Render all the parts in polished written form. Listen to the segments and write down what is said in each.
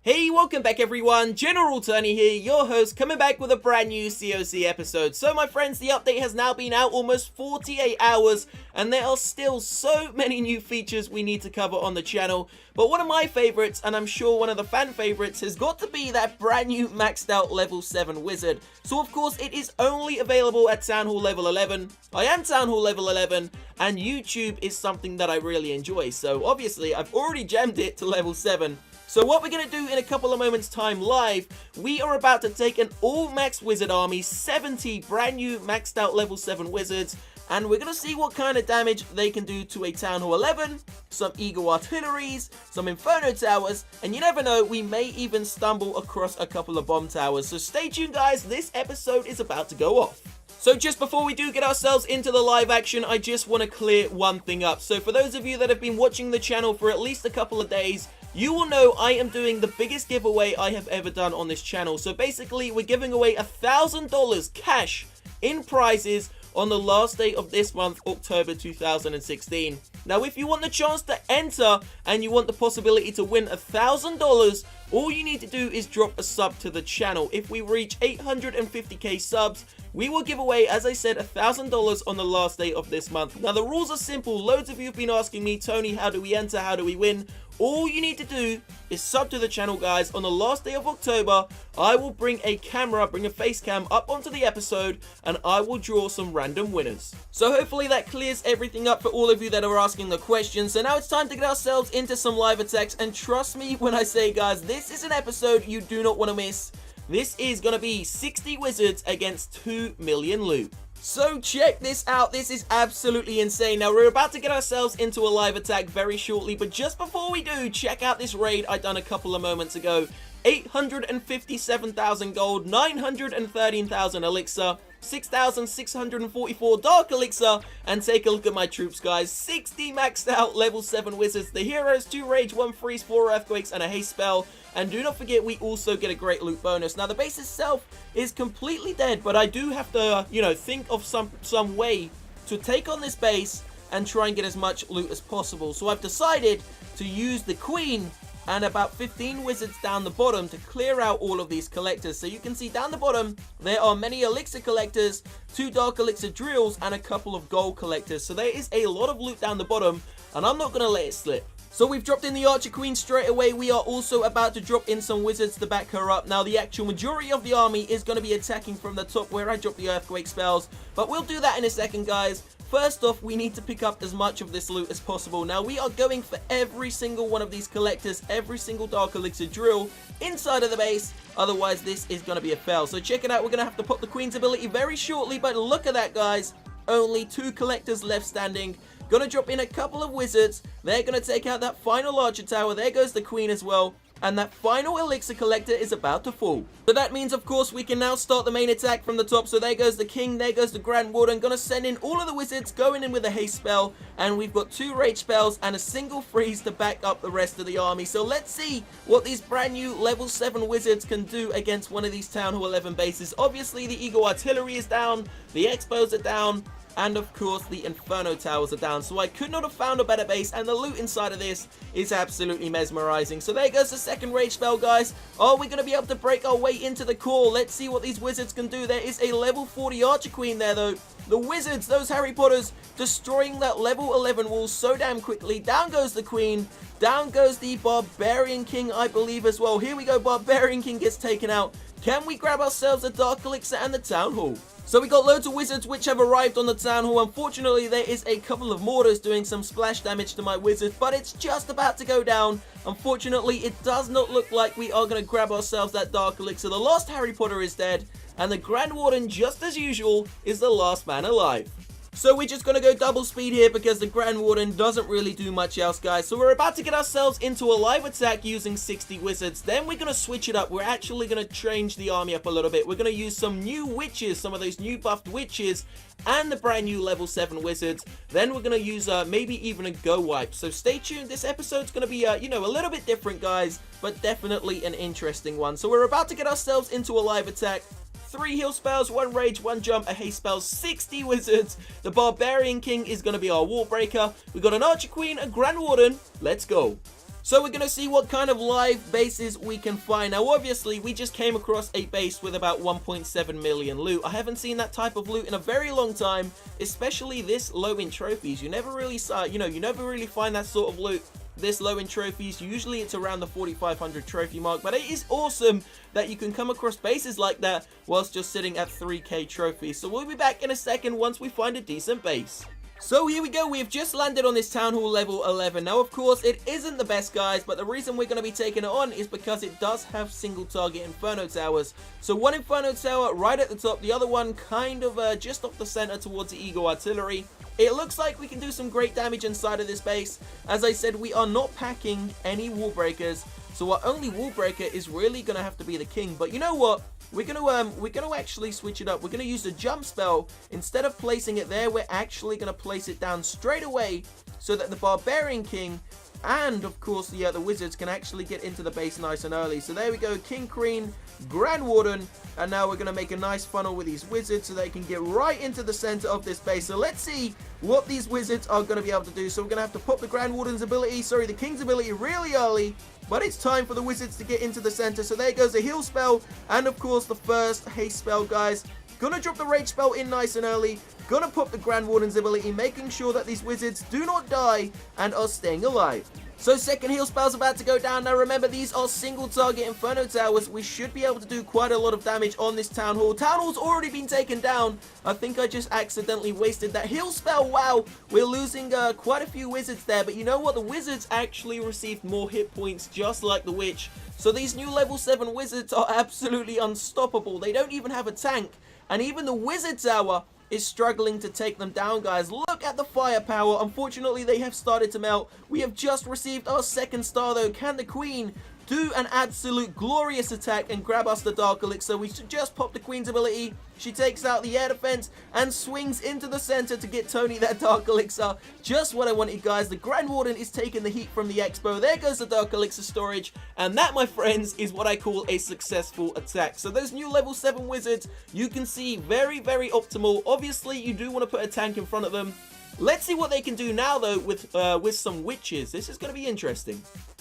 Hey, welcome back everyone, General Tony here, your host, coming back with a brand new COC episode. So my friends, the update has now been out almost 48 hours, and there are still so many new features we need to cover on the channel. But one of my favorites, and I'm sure one of the fan favorites, has got to be that brand new maxed out level 7 wizard. So of course, it is only available at Town Hall level 11. I am Town Hall level 11, and YouTube is something that I really enjoy. So obviously, I've already gemmed it to level 7. So what we're going to do in a couple of moments time live, we are about to take an all max wizard army, 70 brand new maxed out level 7 wizards, and we're going to see what kind of damage they can do to a Town Hall 11, some Eagle Artilleries, some Inferno Towers, and you never know, we may even stumble across a couple of Bomb Towers. So stay tuned guys, this episode is about to go off. So just before we do get ourselves into the live action, I just want to clear one thing up. So for those of you that have been watching the channel for at least a couple of days, you will know I am doing the biggest giveaway I have ever done on this channel. So basically, we're giving away $1,000 cash in prizes on the last day of this month, October 2016. Now, if you want the chance to enter and you want the possibility to win $1,000, all you need to do is drop a sub to the channel. If we reach 850k subs, we will give away, as I said, $1,000 on the last day of this month. Now, the rules are simple. Loads of you have been asking me, Tony, how do we enter? How do we win? All you need to do is sub to the channel, guys. On the last day of October, I will bring a camera, bring a face cam up onto the episode, and I will draw some random winners. So hopefully that clears everything up for all of you that are asking the questions. So now it's time to get ourselves into some live attacks, and trust me when I say, guys, this is an episode you do not want to miss. This is going to be 60 wizards against 2 million loot. So check this out, this is absolutely insane. Now we're about to get ourselves into a live attack very shortly, but just before we do, check out this raid I done a couple of moments ago. 857,000 gold, 913,000 elixir, 6,644 dark elixir, and take a look at my troops, guys. 60 maxed out level 7 wizards, the heroes, 2 rage, 1 freeze, 4 earthquakes, and a haste spell. And do not forget, we also get a great loot bonus. Now the base itself is completely dead, but I do have to, think of some way to take on this base and try and get as much loot as possible. So I've decided to use the queen and about 15 wizards down the bottom to clear out all of these collectors. So you can see down the bottom, there are many elixir collectors, 2 dark elixir drills, and a couple of gold collectors. So there is a lot of loot down the bottom, and I'm not going to let it slip. So we've dropped in the Archer Queen straight away. We are also about to drop in some wizards to back her up. Now the actual majority of the army is going to be attacking from the top where I drop the earthquake spells, but we'll do that in a second, guys. First off, we need to pick up as much of this loot as possible. Now, we are going for every single one of these collectors, every single Dark Elixir drill inside of the base. Otherwise, this is going to be a fail. So check it out. We're going to have to pop the Queen's ability very shortly. But look at that, guys. Only 2 collectors left standing. Gonna drop in a couple of wizards. They're going to take out that final Archer Tower. There goes the Queen as well. And that final elixir collector is about to fall. So that means, of course, we can now start the main attack from the top. So there goes the king, there goes the Grand Warden. Gonna send in all of the wizards, going in with a haste spell. And we've got 2 rage spells and a single freeze to back up the rest of the army. So let's see what these brand new level 7 wizards can do against one of these Town Hall 11 bases. Obviously, the Eagle Artillery is down, the Expos are down, and of course the Inferno Towers are down. So I could not have found a better base, and the loot inside of this is absolutely mesmerizing. So there goes the second rage spell, guys. Are we going to be able to break our way into the core? Let's see what these wizards can do. There is a level 40 Archer Queen there though. The wizards, those Harry Potters, destroying that level 11 wall so damn quickly. Down goes the Queen. Down goes the Barbarian King, I believe, as well. Here we go, Barbarian King gets taken out. Can we grab ourselves a Dark Elixir and the Town Hall? So we got loads of wizards which have arrived on the Town Hall. Unfortunately, there is a couple of mortars doing some splash damage to my wizards, but it's just about to go down. Unfortunately, it does not look like we are going to grab ourselves that Dark Elixir. The last Harry Potter is dead, and the Grand Warden, just as usual, is the last man alive. So we're just going to go double speed here because the Grand Warden doesn't really do much else, guys. So we're about to get ourselves into a live attack using 60 wizards. Then we're going to switch it up. We're actually going to change the army up a little bit. We're going to use some new witches, some of those new buffed witches, and the brand new level 7 wizards. Then we're going to use maybe even a go wipe. So stay tuned. This episode's going to be, a little bit different, guys, but definitely an interesting one. So we're about to get ourselves into a live attack. 3 heal spells, 1 rage, 1 jump, a haste spell, 60 wizards. The Barbarian King is going to be our wall breaker. We've got an Archer Queen, a Grand Warden. Let's go. So we're going to see what kind of live bases we can find. Now, obviously, we just came across a base with about 1.7 million loot. I haven't seen that type of loot in a very long time, especially this low in trophies. You never really saw, you never really find that sort of loot this low in trophies. Usually it's around the 4,500 trophy mark, but it is awesome that you can come across bases like that whilst just sitting at 3k trophies. So we'll be back in a second once we find a decent base. So here we go, we've just landed on this Town Hall level 11. Now, of course, it isn't the best, guys, but the reason we're going to be taking it on is because it does have single target Inferno Towers. So one Inferno Tower right at the top, the other one kind of just off the center towards the Eagle Artillery. It looks like we can do some great damage inside of this base. As I said, we are not packing any wall breakers, so our only wall breaker is really going to have to be the king. But you know what? We're gonna actually switch it up. We're gonna use the jump spell. Instead of placing it there, we're actually gonna place it down straight away so that the Barbarian King and of course the wizards can actually get into the base nice and early. So there we go, King, Queen, Grand Warden, and now we're gonna make a nice funnel with these wizards so they can get right into the center of this base. So let's see what these wizards are gonna be able to do. So we're gonna have to pop the Grand Warden's ability, the King's ability really early. But it's time for the wizards to get into the center. So there goes the heal spell. And of course the first haste spell, guys. Gonna drop the rage spell in nice and early. Gonna pop the Grand Warden's ability, making sure that these wizards do not die and are staying alive. So second heal spell's about to go down. Now remember, these are single target Inferno Towers. We should be able to do quite a lot of damage on this Town Hall. Town Hall's already been taken down. I think I just accidentally wasted that heal spell. Wow, we're losing quite a few wizards there. But you know what? The wizards actually received more hit points just like the witch. So these new level 7 wizards are absolutely unstoppable. They don't even have a tank. And even the wizard tower is struggling to take them down, guys. Look at the firepower. Unfortunately, they have started to melt. We have just received our second star, though. Can the Queen do an absolute glorious attack and grab us the Dark Elixir? We should just pop the Queen's ability. She takes out the air defense and swings into the center to get Tony that Dark Elixir. Just what I wanted, guys. The Grand Warden is taking the heat from the Expo. There goes the Dark Elixir storage. And that, my friends, is what I call a successful attack. So those new level 7 wizards, you can see very, very optimal. Obviously, you do want to put a tank in front of them. Let's see what they can do now, though, with some witches. This is going to be interesting.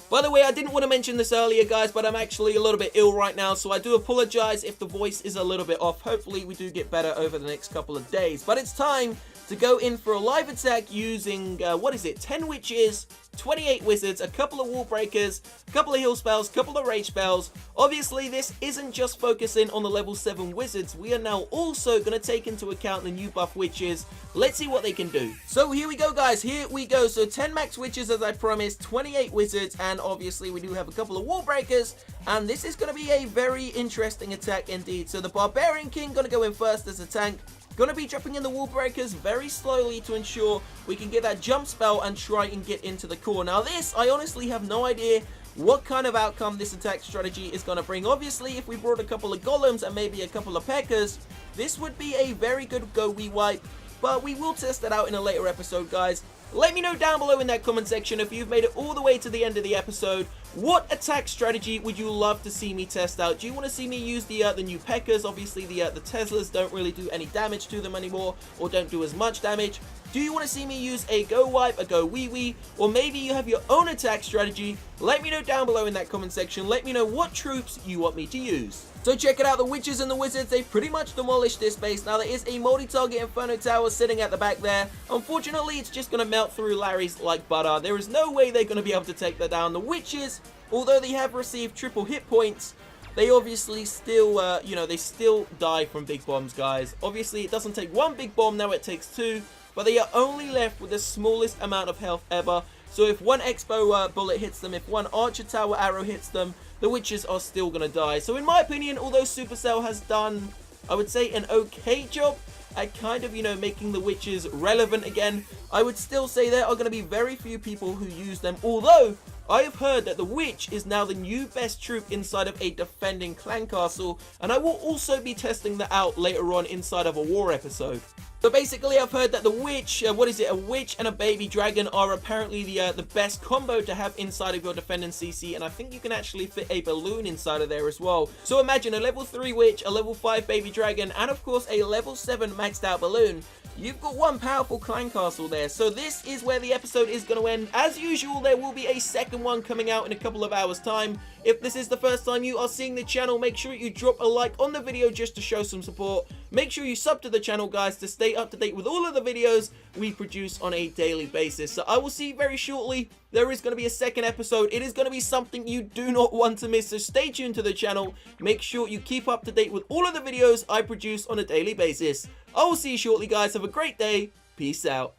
By the way, I didn't want to mention this earlier, guys, but I'm actually a little bit ill right now, so I do apologize if the voice is a little bit off. Hopefully, we do get better over the next couple of days. But it's time to go in for a live attack using, 10 witches, 28 wizards, a couple of wall breakers, a couple of heal spells, a couple of rage spells. Obviously, this isn't just focusing on the level 7 wizards. We are now also going to take into account the new buff witches. Let's see what they can do. So here we go, guys. Here we go. So 10 max witches, as I promised, 28 wizards, and obviously we do have a couple of wall breakers. And this is going to be a very interesting attack indeed. So the Barbarian King going to go in first as a tank. Gonna be dropping in the wall breakers very slowly to ensure we can get that jump spell and try and get into the core. Now this, I honestly have no idea what kind of outcome this attack strategy is going to bring. Obviously, if we brought a couple of golems and maybe a couple of P.E.K.K.A.s, this would be a very good go-wee wipe. But we will test that out in a later episode, guys. Let me know down below in that comment section if you've made it all the way to the end of the episode. What attack strategy would you love to see me test out? Do you want to see me use the new P.E.K.K.A.s? Obviously, the Teslas don't really do any damage to them anymore, or don't do as much damage. Do you want to see me use a go wipe, a go wee wee, or maybe you have your own attack strategy? Let me know down below in that comment section. Let me know what troops you want me to use. So check it out, the witches and the wizards, they've pretty much demolished this base. Now there is a multi-target Inferno Tower sitting at the back there. Unfortunately, it's just going to melt through Larry's like butter. There is no way they're going to be able to take that down. The witches, although they have received triple hit points, they obviously still, they still die from big bombs, guys. Obviously, it doesn't take one big bomb, now it takes two. But they are only left with the smallest amount of health ever. So if one Expo bullet hits them, if one Archer Tower arrow hits them, the witches are still going to die. So in my opinion, although Supercell has done, I would say, an okay job at kind of, making the witches relevant again, I would still say there are going to be very few people who use them. Although, I have heard that the witch is now the new best troop inside of a defending clan castle. And I will also be testing that out later on inside of a war episode. So basically, I've heard that the witch, a witch and a baby dragon are apparently the best combo to have inside of your defending CC, and I think you can actually fit a balloon inside of there as well. So imagine a level 3 witch, a level 5 baby dragon, and of course a level 7 maxed out balloon. You've got one powerful clan castle there. So this is where the episode is going to end. As usual, there will be a second one coming out in a couple of hours time. If this is the first time you are seeing the channel, make sure you drop a like on the video just to show some support. Make sure you sub to the channel, guys, to stay up to date with all of the videos we produce on a daily basis. So I will see you very shortly. There is going to be a second episode. It is going to be something you do not want to miss, so stay tuned to the channel. Make sure you keep up to date with all of the videos I produce on a daily basis. I will see you shortly, guys. Have a great day. Peace out.